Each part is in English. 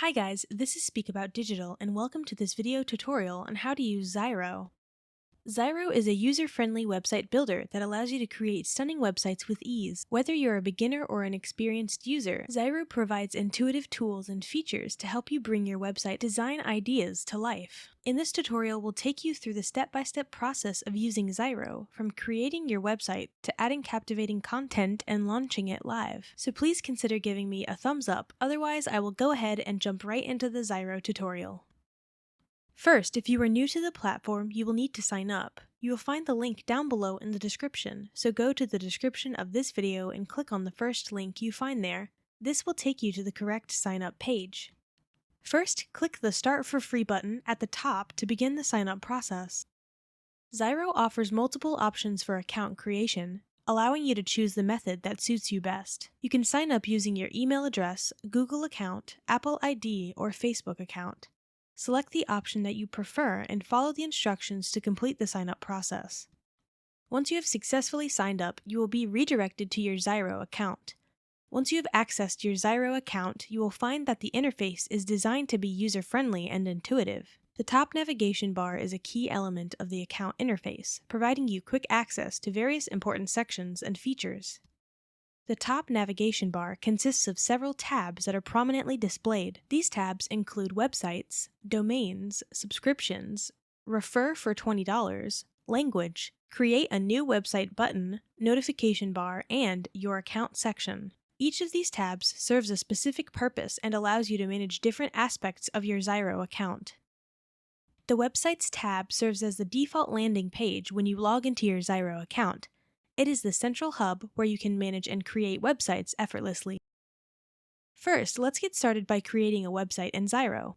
Hi guys, this is Speak About Digital and welcome to this video tutorial on how to use Zyro. Zyro is a user-friendly website builder that allows you to create stunning websites with ease. Whether you're a beginner or an experienced user, Zyro provides intuitive tools and features to help you bring your website design ideas to life. In this tutorial, we'll take you through the step-by-step process of using Zyro, from creating your website to adding captivating content and launching it live. So please consider giving me a thumbs up, otherwise I will go ahead and jump right into the Zyro tutorial. First, if you are new to the platform, you will need to sign up. You will find the link down below in the description, so go to the description of this video and click on the first link you find there. This will take you to the correct sign up page. First, click the Start for Free button at the top to begin the sign up process. Zyro offers multiple options for account creation, allowing you to choose the method that suits you best. You can sign up using your email address, Google account, Apple ID, or Facebook account. Select the option that you prefer and follow the instructions to complete the sign-up process. Once you have successfully signed up, you will be redirected to your Zyro account. Once you have accessed your Zyro account, you will find that the interface is designed to be user-friendly and intuitive. The top navigation bar is a key element of the account interface, providing you quick access to various important sections and features. The top navigation bar consists of several tabs that are prominently displayed. These tabs include websites, domains, subscriptions, refer for $20, language, create a new website button, notification bar, and your account section. Each of these tabs serves a specific purpose and allows you to manage different aspects of your Zyro account. The Websites tab serves as the default landing page when you log into your Zyro account. It is the central hub where you can manage and create websites effortlessly. First, let's get started by creating a website in Zyro.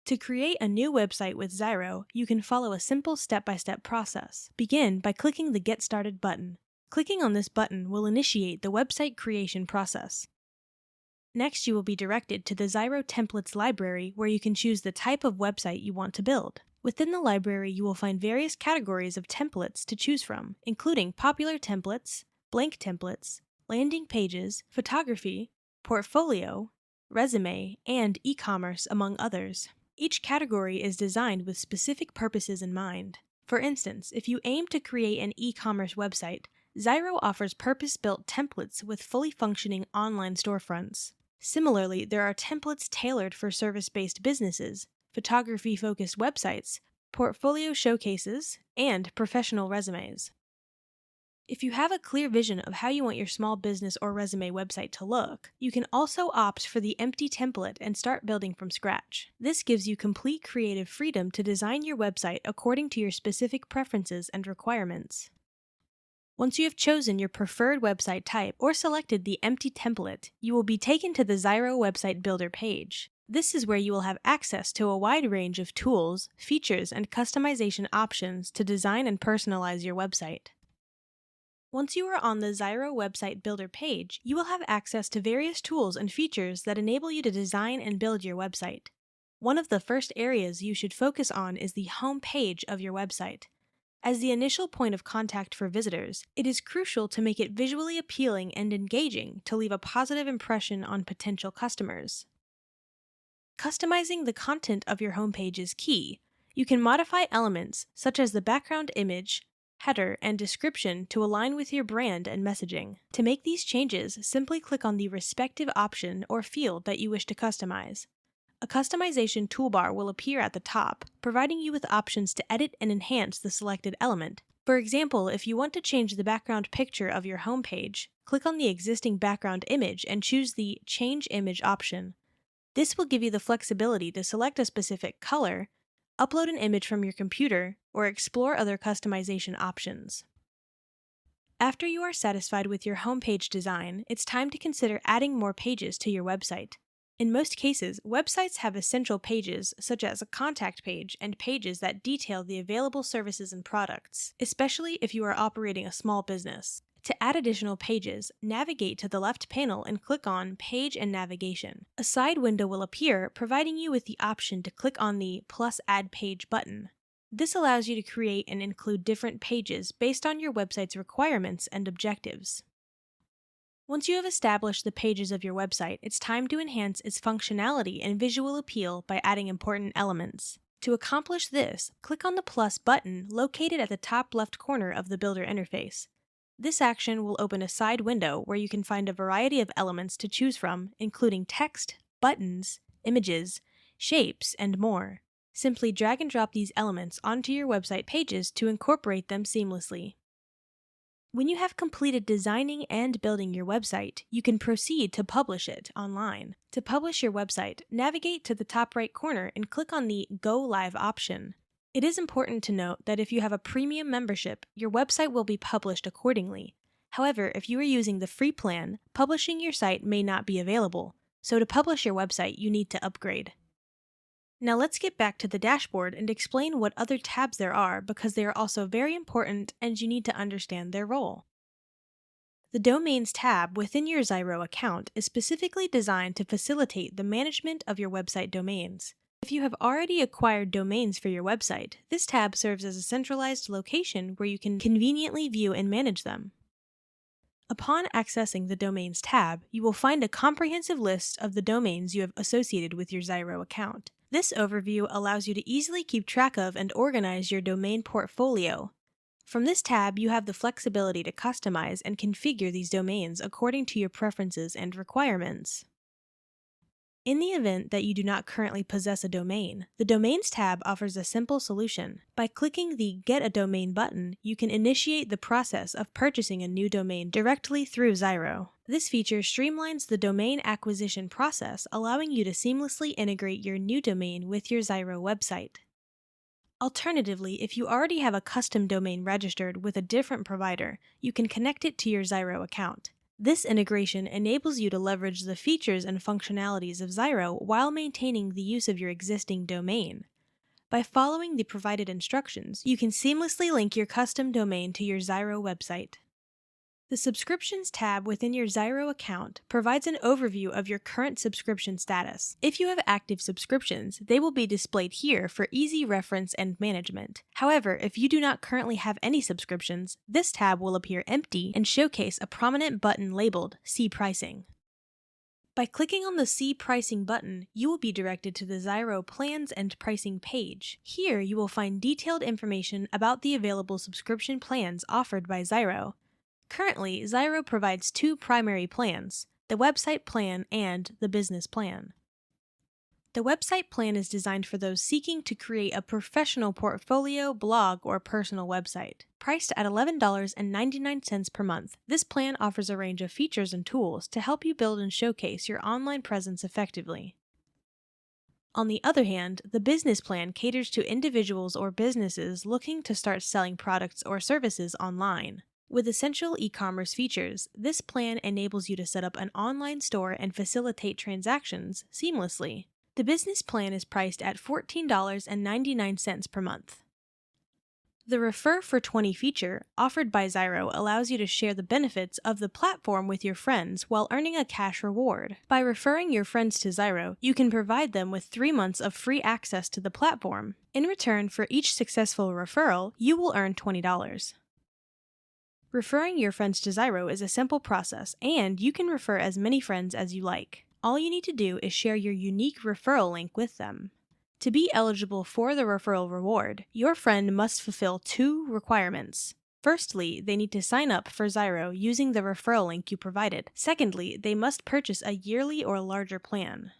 To create a new website with Zyro, you can follow a simple step-by-step process. Begin by clicking the Get Started button. Clicking on this button will initiate the website creation process. Next, you will be directed to the Zyro Templates library where you can choose the type of website you want to build. Within the library, you will find various categories of templates to choose from, including popular templates, blank templates, landing pages, photography, portfolio, resume, and e-commerce, among others. Each category is designed with specific purposes in mind. For instance, if you aim to create an e-commerce website, Zyro offers purpose-built templates with fully functioning online storefronts. Similarly, there are templates tailored for service-based businesses, photography-focused websites, portfolio showcases, and professional resumes. If you have a clear vision of how you want your small business or resume website to look, you can also opt for the empty template and start building from scratch. This gives you complete creative freedom to design your website according to your specific preferences and requirements. Once you have chosen your preferred website type or selected the empty template, you will be taken to the Zyro Website Builder page. This is where you will have access to a wide range of tools, features, and customization options to design and personalize your website. Once you are on the Zyro Website Builder page, you will have access to various tools and features that enable you to design and build your website. One of the first areas you should focus on is the home page of your website. As the initial point of contact for visitors, it is crucial to make it visually appealing and engaging to leave a positive impression on potential customers. Customizing the content of your homepage is key. You can modify elements such as the background image, header, and description to align with your brand and messaging. To make these changes, simply click on the respective option or field that you wish to customize. A customization toolbar will appear at the top, providing you with options to edit and enhance the selected element. For example, if you want to change the background picture of your homepage, click on the existing background image and choose the Change Image option. This will give you the flexibility to select a specific color, upload an image from your computer, or explore other customization options. After you are satisfied with your homepage design, it's time to consider adding more pages to your website. In most cases, websites have essential pages, such as a contact page and pages that detail the available services and products, especially if you are operating a small business. To add additional pages, navigate to the left panel and click on Page and Navigation. A side window will appear, providing you with the option to click on the plus Add Page button. This allows you to create and include different pages based on your website's requirements and objectives. Once you have established the pages of your website, it's time to enhance its functionality and visual appeal by adding important elements. To accomplish this, click on the plus button located at the top left corner of the Builder interface. This action will open a side window where you can find a variety of elements to choose from, including text, buttons, images, shapes, and more. Simply drag and drop these elements onto your website pages to incorporate them seamlessly. When you have completed designing and building your website, you can proceed to publish it online. To publish your website, navigate to the top right corner and click on the Go Live option. It is important to note that if you have a premium membership, your website will be published accordingly. However, if you are using the free plan, publishing your site may not be available, so to publish your website, you need to upgrade. Now let's get back to the dashboard and explain what other tabs there are because they are also very important and you need to understand their role. The Domains tab within your Zyro account is specifically designed to facilitate the management of your website domains. If you have already acquired domains for your website, this tab serves as a centralized location where you can conveniently view and manage them. Upon accessing the Domains tab, you will find a comprehensive list of the domains you have associated with your Zyro account. This overview allows you to easily keep track of and organize your domain portfolio. From this tab, you have the flexibility to customize and configure these domains according to your preferences and requirements. In the event that you do not currently possess a domain, the Domains tab offers a simple solution. By clicking the Get a Domain button, you can initiate the process of purchasing a new domain directly through Zyro. This feature streamlines the domain acquisition process, allowing you to seamlessly integrate your new domain with your Zyro website. Alternatively, if you already have a custom domain registered with a different provider, you can connect it to your Zyro account. This integration enables you to leverage the features and functionalities of Zyro while maintaining the use of your existing domain. By following the provided instructions, you can seamlessly link your custom domain to your Zyro website. The Subscriptions tab within your Zyro account provides an overview of your current subscription status. If you have active subscriptions, they will be displayed here for easy reference and management. However, if you do not currently have any subscriptions, this tab will appear empty and showcase a prominent button labeled See Pricing. By clicking on the See Pricing button, you will be directed to the Zyro Plans and Pricing page. Here, you will find detailed information about the available subscription plans offered by Zyro. Currently, Zyro provides two primary plans, the Website Plan and the Business Plan. The Website Plan is designed for those seeking to create a professional portfolio, blog, or personal website. Priced at $11.99 per month, this plan offers a range of features and tools to help you build and showcase your online presence effectively. On the other hand, the Business Plan caters to individuals or businesses looking to start selling products or services online. With essential e-commerce features, this plan enables you to set up an online store and facilitate transactions seamlessly. The Business Plan is priced at $14.99 per month. The Refer for 20 feature, offered by Zyro, allows you to share the benefits of the platform with your friends while earning a cash reward. By referring your friends to Zyro, you can provide them with 3 months of free access to the platform. In return for each successful referral, you will earn $20. Referring your friends to Zyro is a simple process, and you can refer as many friends as you like. All you need to do is share your unique referral link with them. To be eligible for the referral reward, your friend must fulfill 2 requirements. Firstly, they need to sign up for Zyro using the referral link you provided. Secondly, they must purchase a yearly or larger plan.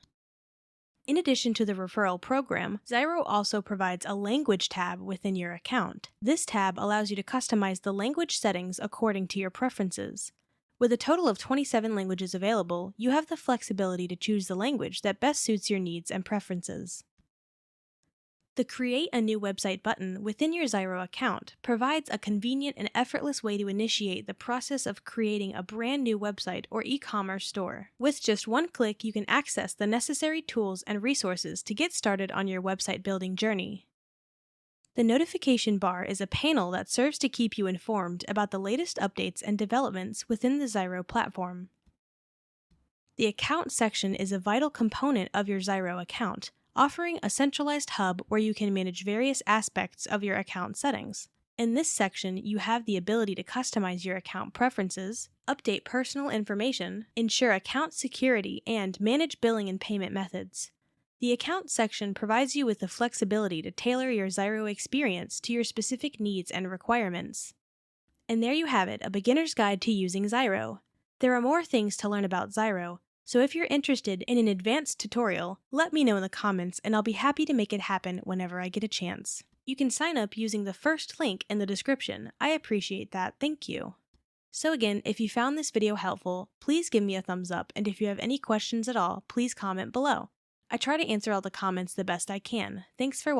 In addition to the referral program, Zyro also provides a language tab within your account. This tab allows you to customize the language settings according to your preferences. With a total of 27 languages available, you have the flexibility to choose the language that best suits your needs and preferences. The Create a New Website button within your Zyro account provides a convenient and effortless way to initiate the process of creating a brand new website or e-commerce store. With just one click, you can access the necessary tools and resources to get started on your website building journey. The notification bar is a panel that serves to keep you informed about the latest updates and developments within the Zyro platform. The Account section is a vital component of your Zyro account, offering a centralized hub where you can manage various aspects of your account settings. In this section, you have the ability to customize your account preferences, update personal information, ensure account security, and manage billing and payment methods. The Account section provides you with the flexibility to tailor your Zyro experience to your specific needs and requirements. And there you have it, a beginner's guide to using Zyro. There are more things to learn about Zyro, so if you're interested in an advanced tutorial, let me know in the comments and I'll be happy to make it happen whenever I get a chance. You can sign up using the first link in the description. I appreciate that, thank you. So again, if you found this video helpful, please give me a thumbs up, and if you have any questions at all, please comment below. I try to answer all the comments the best I can. Thanks for watching.